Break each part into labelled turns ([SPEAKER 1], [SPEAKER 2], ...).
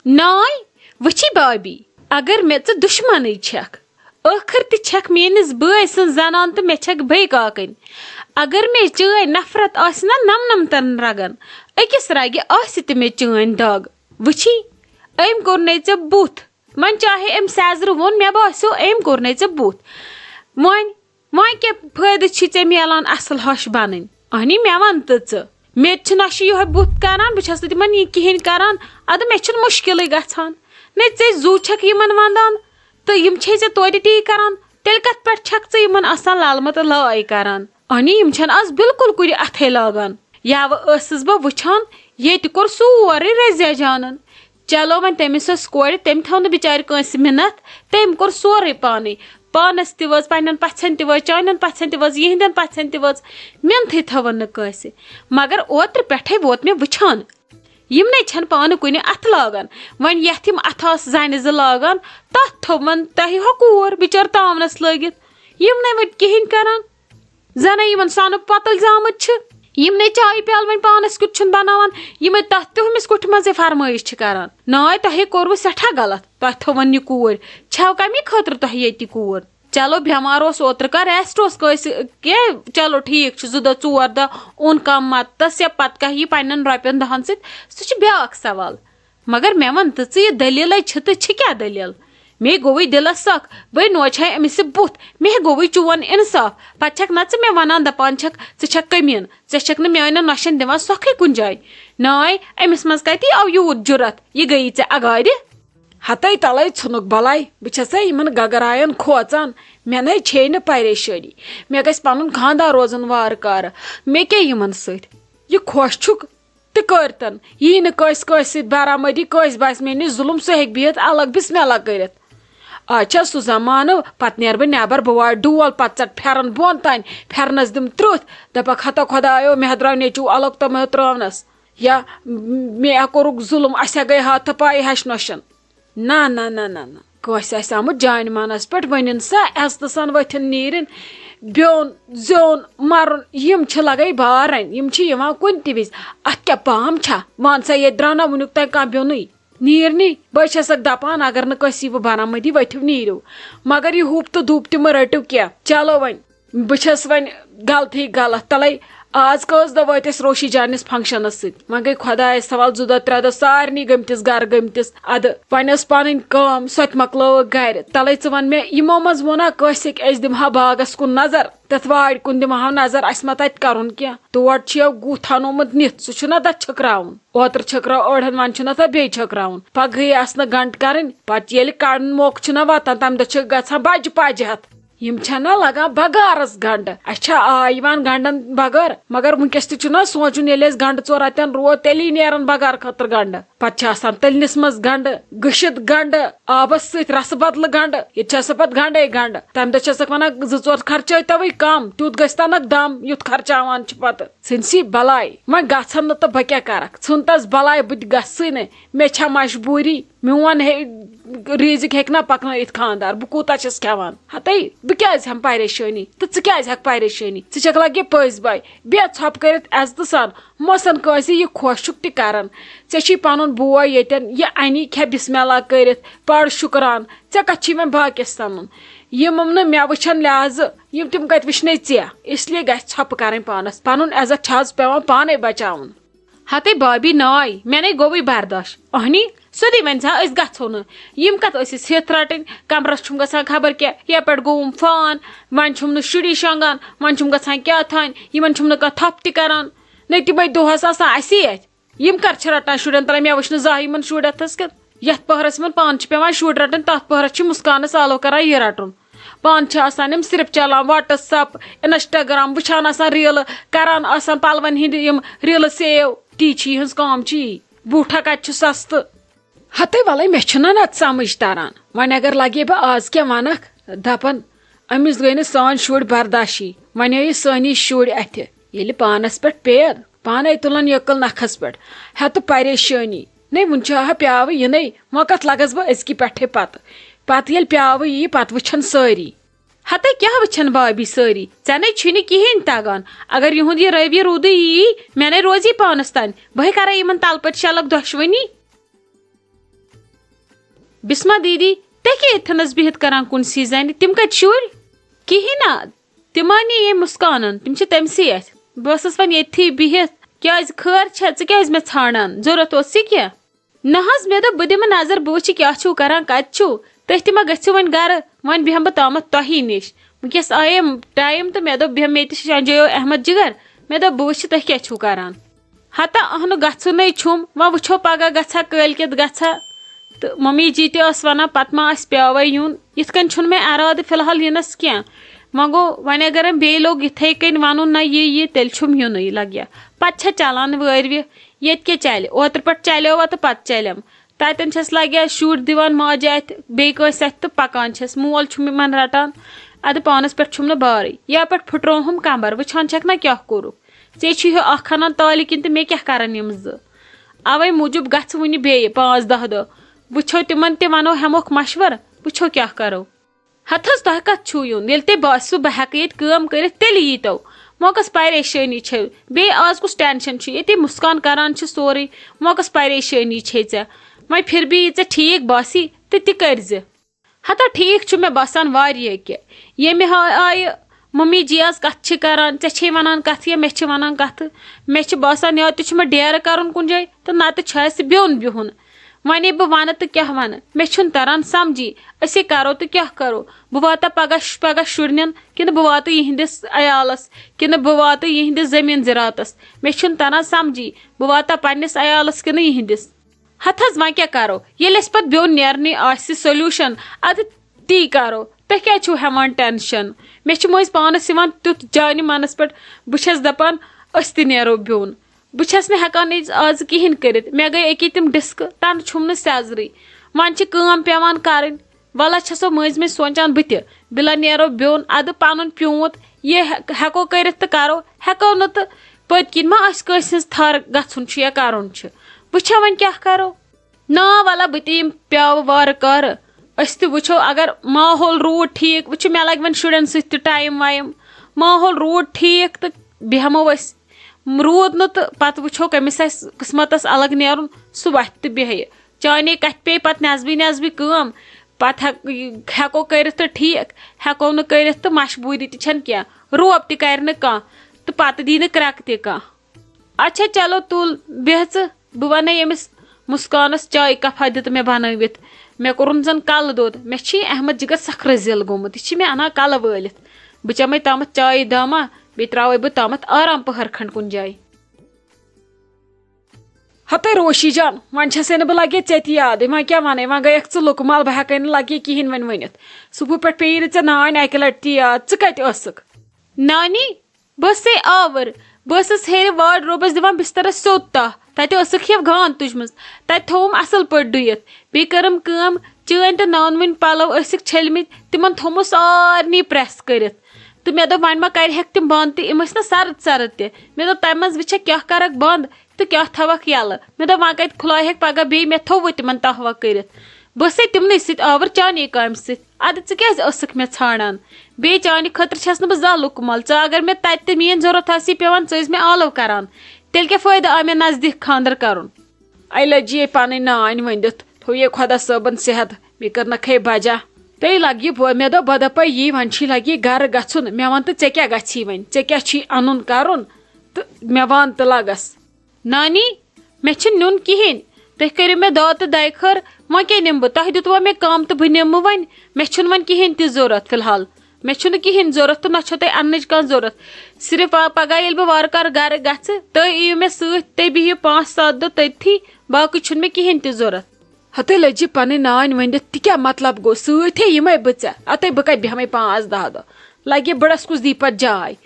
[SPEAKER 1] नाय वची बाबी अगर मे च दुश्मन छक आखिर त छक मेनिस बय सन जनान तो मे छक भई काकन अगर मे चाय नफरत आसना नमनमतन रगन अकिस रगे आसि त मे चान दाग वची अम कोर ने च बुथ मन चाहे अम सैजर वोन मे बासो अम कोर ने च बुथ वन क्या फायदे चे मिलान असल हश बन अहनी मे वन तो च मे नश यह बुथ करान बस तिमन यह कहें करान अद मे मुश्किल गछान ने ऐ जू छक यमन वंदान तो यम छे ऐ तोर टी करान तेल कत पे छक चे यमन आसान लालमत लाई करान अहनी यम छन आज बिल्कुल कुछ अथे लागान या वसस बह वुछान ये कोर सोरे रजिया जानन चलो वन तमिस कोर तम थो न बिचार कंस मिन्नत तम कोर सोरे पाने पानस तज पन्न पछन तज चान पछन तज यहंदन पछन तज मिनथी थवन न कंस मगर ओत्र पे वोत मे वुछान यमने छन पान कुन अथ लागान वन यथ अथ जन ज लागान तथ थोवन तह हो कोर बिचार तावनस लगित यमने वो कहें करान जन यमन सन पतल जामुत यमने चाय प्याल वन पानस कुछ बनावान यम तथ तुमिस कुठ मजे फरमाइश करान नाय तह कोर सठा गलत तह थोवन यह कोर छव कमी खतर तह ये कोर चलो बेमार ओत्र का रेस्ट के चलो ठीक जु दह चोर दह ओन कम मतस या पत कह यह पन्न रुपयन दहन सह ब्याक सवाल मगर मे वन तो यह दलील तो क्या दलील मे गोवई दिलस सख बे नोचाय अमिस बुथ मे गोवई चोन इंसाफ पक न मे वन दपान छक कमीन ऐक मान नशन दिवान सोखे कुन जाय नाय अमिस मज कति आव यूत जुरत यह गई ऐ अगार हतई तलई छुनुक बलाई बस इन गगरायन खोचान मे न छे न परेशानी मे गस पन खानदार रोजन वार कार मे क्या यमन सत यह खुश छुक तो करतन यी न कस बरामदी कस बस मे निश जुलम सह हेक बिहत अलग बिस्मिल्लाह करित आज सह जमान पत नेर बह नबर बह वार डोल पत चट फेरन बोन तान फेरनस दिम त्रुथ दपक हतो खुदायो मे द्राव नेचू अलग तो मे त्रवनस या मे कोरुक जुलम अस गई हाथ पाई हश नोशन ना ना ना ना ना कस आमुत जान मानस पे वन सा एजत सन वथिन नीरन ब्योन जोन मरन यम लगे बारन यम कुन तिज अत क्या पाम छा वन सा ये द्राना वनुक तक कह ब्योन नीरनी बस दपान अगर न कसी बरामदी वथिव नीरो मगर यह हुप तो धूप तम रटो क्या चलो वन बस वन गलती गलत तले आज कस दह वस रोशी जानस फंक्शनस वन गई खुदायस सवाल 2 दह 3 दह सारे गमतिस गर गमतिस अद वन पन कम सो मकलो गर तले वन मे यमो मज वोना कस दिमहा बागस कुन नजर तथ वाड़ कुन दिमहा नजर अस मा तत करुन क्या तोड़ गु थनोमुत नित सह तथ छकरावन ओत्र छकराव अड़न वन तथ बे छकरावन पग गई अस गंट करन पत ये कड़न मौक वातान तम दह गसान बज पजहत यम छना लगान बगारस गंड अच्छा आवान गंडन बगर मगर वनकस तुना सोचुन ये गंड 4 रतन रो तेली नेरन बगार खतर गंड पत तलनिस मज गंड गशित गंड आबस सत रस बदल गंड ये पत गंडे गंड तम दह वन 2-4 खर्च तवे कम तुत गन दम युत खर्चावान पत सी बलाई वन गन तो बह क्या कर सन तस बलाई बुत गन मे मजबूरी मोन रीजिक हेक ना पकन खानदार बह कूता खेवान हतई बह क्या हम परेशानी तो क्या हेक परेशानी क लगे पज बाय बे छप कर इज्जत सान मसन कस यह खुश तरान ऐ पन बोय ये यह अनी खे बिस्मिल्लाह कर पढ़ शुक्रान ऐ कत बाकिस सन यम न मे वुन लिहाज यम तम कत वुने इसलिए गि छप कर पानस पन इज्जत पे पाने बचान हते भाभी नाय मे गोवई बर्दाश्त अहनी सोदी वन सा गो न यम कत हित रटन कमरस ग खबर क्या ये पे गोम फान वन शुरी शंगान वन गसान क्या थान इन थप तान न तम दोहस असी यम कर रटान शुरन तल मे वुन जा शुर अथस ये पहरस मन पान पे शुर रटन तथ पहरस मुस्कान आलो कर यह रटन पान सिर्फ चलान व्हाट्सअप इंस्टाग्राम वुचान रील करान पलवन हिंद रील सेव ती हज काम बूठा कत सस्त हते वल मे नत समझ तारान वन अगर लगे बह आज क्या वनक दपन अमिस गई न सान शुर बर्दाशी वन ये सानी शुर अथ ये पानस पे पेद पाने तुलन यकल नखस पे है तो परेशानी नहीं वन प्याव इन वो कत लगस बह अजक पे पत ये प्याव यी पत वुछन सारी हते क्या वुछन भाभी सारी ऐ न कहें तगान अगर युद यह रवि रूद यी मे रोजी पानस तान बह कर तल पे शलक दुश्वनी बिस्मा दीदी ते क्या इथनस बिहित करान कुनसी जानि तिम कत शुर किहि ना तिमानी ये मुस्कानन तिम छ तमसी अथ बसस वन येथी बिहित क्या खैर छ च क्या मे छाड़ान जरूरत ओस क्या ना हज मे दो बदिम नजर बूछ क्या छु करान कत छु तथि मा गछु वन गर वन बिहम ब तामत तही निश वस आये टाइम तो मे दो बिहम मे अंजयो अहमद जिगर मे दो बूछ तह क्या छु करान हता अहन गछुन छुम व वुछो पगह गछा कलकित गछा तो मम्मी जी तस वन पत मा पे यून इत कन छुन मे इराद फिलहाल यनस क्या वन गो वन अगर बे लोग इथे कन वन ना ये तेल छुम यून लगे पत चलान वरव ये क्या चल ओतर पे चलो व तो पत चलम ततन लगे शुर दिवान माज अत बेस अत तो पकान मोल मन रटान अद पानस पे छुम बारे या पे फुट्रोहम कमर वुछान छक ना क्या कोरुक ऐ अखान ताल किन तो मे क्या करन यम अवे मूजूब गछ वन बे 5-10 दह वुछो तिमन ते वनो हेमोक मशवर वुछो क्या करो हथस तह कत छु यून ये बासु बह हेक ये कर तेल यीतो मोकस परेशानी छे बे आज कुछ टेंशन ये मुस्कान करान सोरे मोकस परेशानी छे ऐ वह फिर भी ये ठीक बासी तो तह हता ठीक मे बसान वारिया क्या ये आय मम्मी जी आज कत करान ऐ वनान कत या मे वनान कत मे बसान या तो डेर कर कुन जाए तो ना तो बिहुन बिहुन वने बह वन तो क्या वन मे तरन समझी असे करो तो क्या करो बह वाता पगह शुरन कि बह वात यहंदिस अयालस कि बह वात यहंदिस जमीन ज़रातस मे तरन समझी बह वाता पन्निस अयालस कि यहंदिस हथस वह क्या करो ये पे बिहुन नेरनी आसि सोल्यूशन अद ती करो तह क्या छु हेवान टेंशन मे मज पानस तुथ जान मनस पे बस दपान अस त नेरो बिहुन बस ना हेकान आज कहें कर मे गई अकी तम डिस्क तन छुम सेजरी वन पेवान कर वला छसो मज मे सोचान बह बिला नेरो बिहुन अद पन प्यूत ये हेको कर तो करो हेको न तो पत किन मा कस थर गुन या करुन वुछा वन क्या करो ना वला बह प्याव वार कर अस तो वुछो अगर माहौल रूद ठीक वो मे लगे वन शुरन सत टाइम वाइम माहौल रूद ठीक तो बेहमो अस रूद न तो पत वुछो कमिस किस्मतस अलग नेरुन सह वथ तो बेह चाने कत पे पत नजबी नजबी कम पत हेको कर तो ठीक हेको न कर तो मजबूरी तन क्या रोब त कर कह तो पत दी क्रक त अच्छा चलो तुल बेहच बह वन यमिस मुस्कानस चाय कफा दित मे बनवित मे कोरुन जन कल दोद मे अहमद जिगर सखर जिल गोमुत यह मे अना कल वलित बह चमे तामत चाय दामा बे त्रावे बह तामत आराम पहर खंड कुन जाय हते रोशी जान वन छे बह लगे चेत याद वह क्या वन वह गई च लुक मल बह हेक लगे कहें वन वनित सुबह पे पे ऐ नान अक लट याद कत नानी बस आवर बस हेर वार्ड्रोबस दिवान बिस्तरस सोत तह तक गान तुजम थोम असल पे डुत बे करम कम चन तो नानवन पलव छलमित तिमन थोमो सारनी प्रेस कर तो मे दोप वन मा कर तिम बंद तम ना सर्द सर्द ते मे दोप तम मज वह क्या करक बंद तो क्या थवक यल मे दोप वह कत खुलाय पगह बे मे थो तिमन तहवा कर बस तिमन सत आवर चाने काम सद क्या मे छाड़ान बे चाने खतर छस बह जा लुक मल अगर मे तत मीन जरूरत आसी पेवान मे आलव करान तेल क्या फायदा आ मे नजदीक खानदर करुन आई लजी पन नान वनित थो ये खुदा सबन सेहत मे कर खे बजा ते लगे मे दो बह दप यी वन लगे गर गुन मे वन तो क्या गी वन क्या अन कर तो मे वन तो लगस नानी मे नुन कहें तुम करो मे दो तो दय खर वह क्या निम बह तह दुतवा मे कम तो बह निम वन मे वन कहें ती जरूरत फिलहाल मे कहें जरूरत तो ना अन्न कह जरूरत सिर्फ पगह ये बह वार गर ग तुम मे सह बिहू 5-7 दह तथी बाकी मे कहें ती जरूरत हते लजी पन नान वनित ती क्या मतलब गो समे बह अत बह कत बेहमे 5-10 दह लगे बड़स कुछ दी पे जाय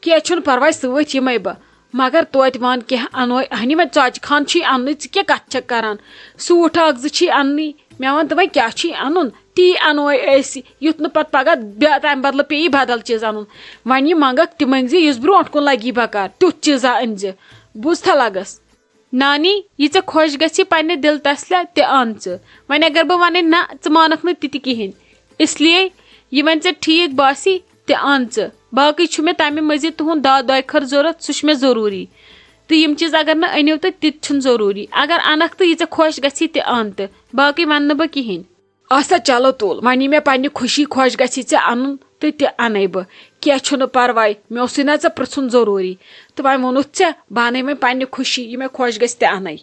[SPEAKER 1] क्या परवाय समे बह मगर तोत वन क्या अनो हनी मे चाच खान अन्न क्या कत करान सूट अ अन्न मे वन तो वह क्या अन ती अनो युत न पत पगह तम बदल पे बदल चीज अन वन यह मंगक तम अन ब्रो कुन लगी बकार तुथ चीजा अन बुझा लगस नानी यह खुश गि पन्ने दिल तसल्या ते अन वन अगर बह वन ना मानक न ति कहें इसलिए यह वन ठीक बासी ते अन बाकी मे तमें मजीद तुहद दय खर जरूरत सह मे जरूरी तो यम चीज अगर ना अनिव तो ति जरूरी अगर अनक तो यह खुश गि ते अन बाकी वन बह कहें आसा चलो तुल वन मे पन्ने खुशी खुश गि ऐ अन तो अने बह क्या परवाय मे ना ऐ पृछुन जरूरी तो वन वोनुत ऐ बह अने वन पन्ने खुशी ये मे खुश गि अने।